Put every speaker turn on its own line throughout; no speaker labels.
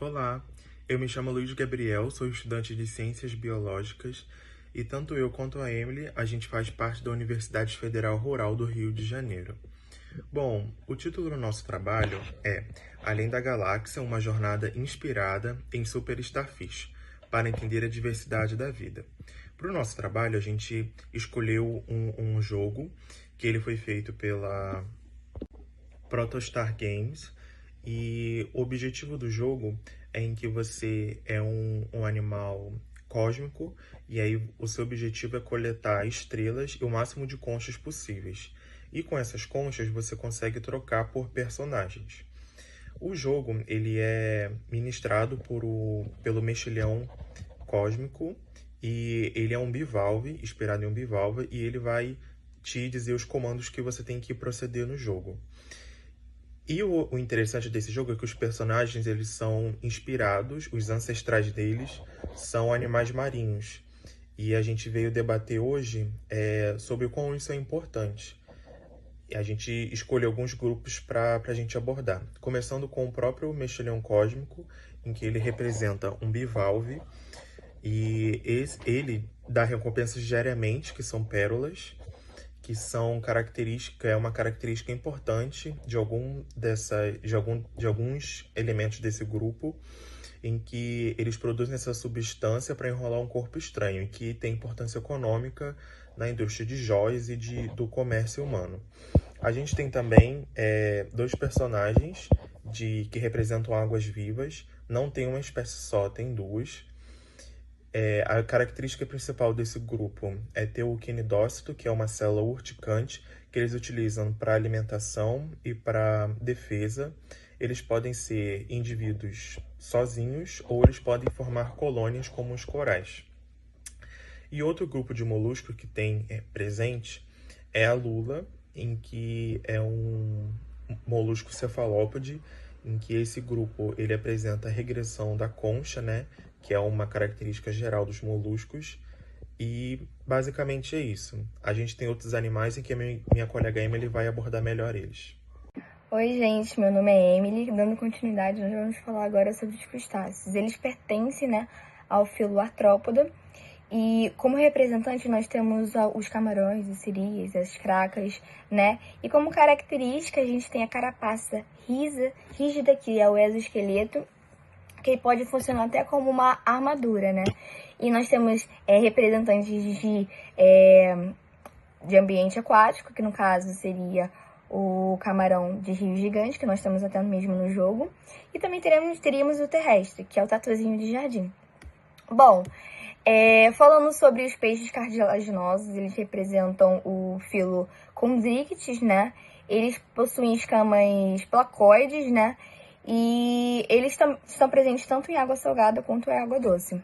Olá, eu me chamo Luiz Gabriel, sou estudante de Ciências Biológicas e tanto eu quanto a Emily, a gente faz parte da Universidade Federal Rural do Rio de Janeiro. Bom, o título do nosso trabalho é Além da Galáxia, uma jornada inspirada em Super Starfish, para entender a diversidade da vida. Para o nosso trabalho, a gente escolheu um jogo que ele foi feito pela Protostar Games, e o objetivo do jogo é em que você é um animal cósmico, e aí o seu objetivo é coletar estrelas e o máximo de conchas possíveis. E com essas conchas você consegue trocar por personagens. O jogo ele é ministrado pelo mexilhão cósmico, e ele é um bivalve, inspirado em um bivalve, e ele vai te dizer os comandos que você tem que proceder no jogo. E o interessante desse jogo é que os personagens eles são inspirados, os ancestrais deles são animais marinhos. E a gente veio debater hoje sobre o quão isso é importante. E a gente escolheu alguns grupos para a gente abordar. Começando com o próprio mexilhão cósmico, em que ele representa um bivalve. E ele dá recompensas diariamente, que são pérolas, que são é uma característica importante de alguns elementos desse grupo, em que eles produzem essa substância para enrolar um corpo estranho, e que tem importância econômica na indústria de joias e do comércio humano. A gente tem também dois personagens que representam águas vivas, não tem uma espécie só, tem duas. A característica principal desse grupo é ter o quinidócito, que é uma célula urticante que eles utilizam para alimentação e para defesa. Eles podem ser indivíduos sozinhos ou eles podem formar colônias como os corais. E outro grupo de moluscos que tem presente é a lula, em que é um molusco cefalópode, em que esse grupo ele apresenta a regressão da concha, né, que é uma característica geral dos moluscos, e basicamente é isso. A gente tem outros animais em que a minha colega Emily vai abordar melhor eles.
Oi, gente, meu nome é Emily. Dando continuidade, nós vamos falar agora sobre os crustáceos. Eles pertencem, né, ao filo Artrópoda. E como representante nós temos os camarões, os siris, as cracas, né? E como característica a gente tem a carapaça rígida, que é o exoesqueleto, que pode funcionar até como uma armadura, né? E nós temos representantes de ambiente aquático, que no caso seria o camarão de rio gigante, que nós temos até mesmo no jogo. E também teríamos o terrestre, que é o tatuzinho de jardim. Bom, falando sobre os peixes cartilaginosos, eles representam o filo Chondrichthyes, né? Eles possuem escamas placoides, né? E eles estão presentes tanto em água salgada quanto em água doce.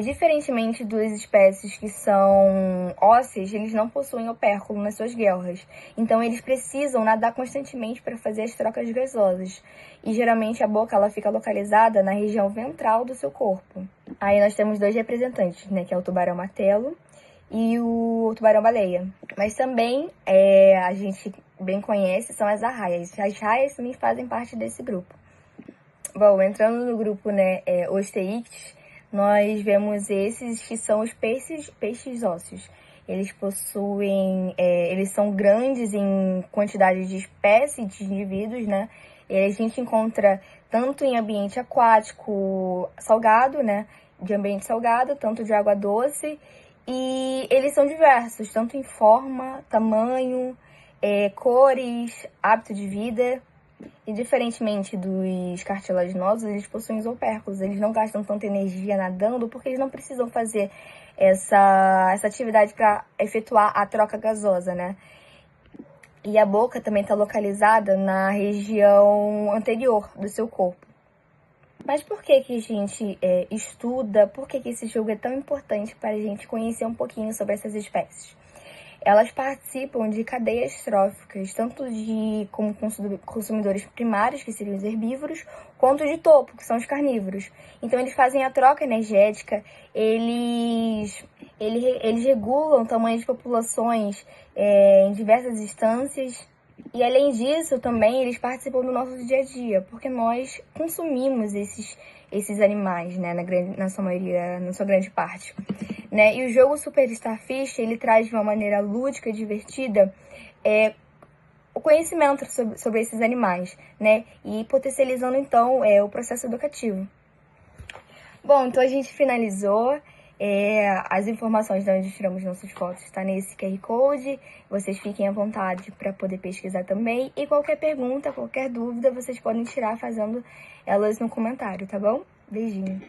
Diferentemente das espécies que são ósseas, eles não possuem opérculo nas suas guelras. Então, eles precisam nadar constantemente para fazer as trocas gasosas. E, geralmente, a boca ela fica localizada na região ventral do seu corpo. Aí, nós temos dois representantes, né? Que é o tubarão-martelo e o tubarão-baleia. Mas também, a gente bem conhece, são as arraias. As raias também fazem parte desse grupo. Bom, entrando no grupo, né, Osteíctes, nós vemos esses que são os peixes ósseos. Eles possuem, eles são grandes em quantidade de espécies de indivíduos, né? E a gente encontra tanto em ambiente aquático salgado, né? De ambiente salgado, tanto de água doce. E eles são diversos, tanto em forma, tamanho, cores, hábito de vida. E diferentemente dos cartilaginosos, eles possuem os opérculos. Eles não gastam tanta energia nadando porque eles não precisam fazer essa atividade para efetuar a troca gasosa, né? E a boca também está localizada na região anterior do seu corpo. Mas por que a gente estuda? Por que esse jogo é tão importante para a gente conhecer um pouquinho sobre essas espécies? Elas participam de cadeias tróficas, tanto como consumidores primários, que seriam os herbívoros, quanto de topo, que são os carnívoros. Então, eles fazem a troca energética, eles regulam o tamanho de populações em diversas instâncias E além disso, também eles participam do nosso dia a dia, porque nós consumimos esses animais, né, na sua maioria, na sua grande parte, né? E o jogo Super Starfish, ele traz de uma maneira lúdica e divertida o conhecimento sobre esses animais, né? E potencializando, então, o processo educativo. Bom, então a gente finalizou. As informações de onde tiramos nossas fotos está nesse QR Code. Vocês fiquem à vontade para poder pesquisar também. E qualquer pergunta, qualquer dúvida, vocês podem tirar fazendo elas no comentário, tá bom? Beijinho.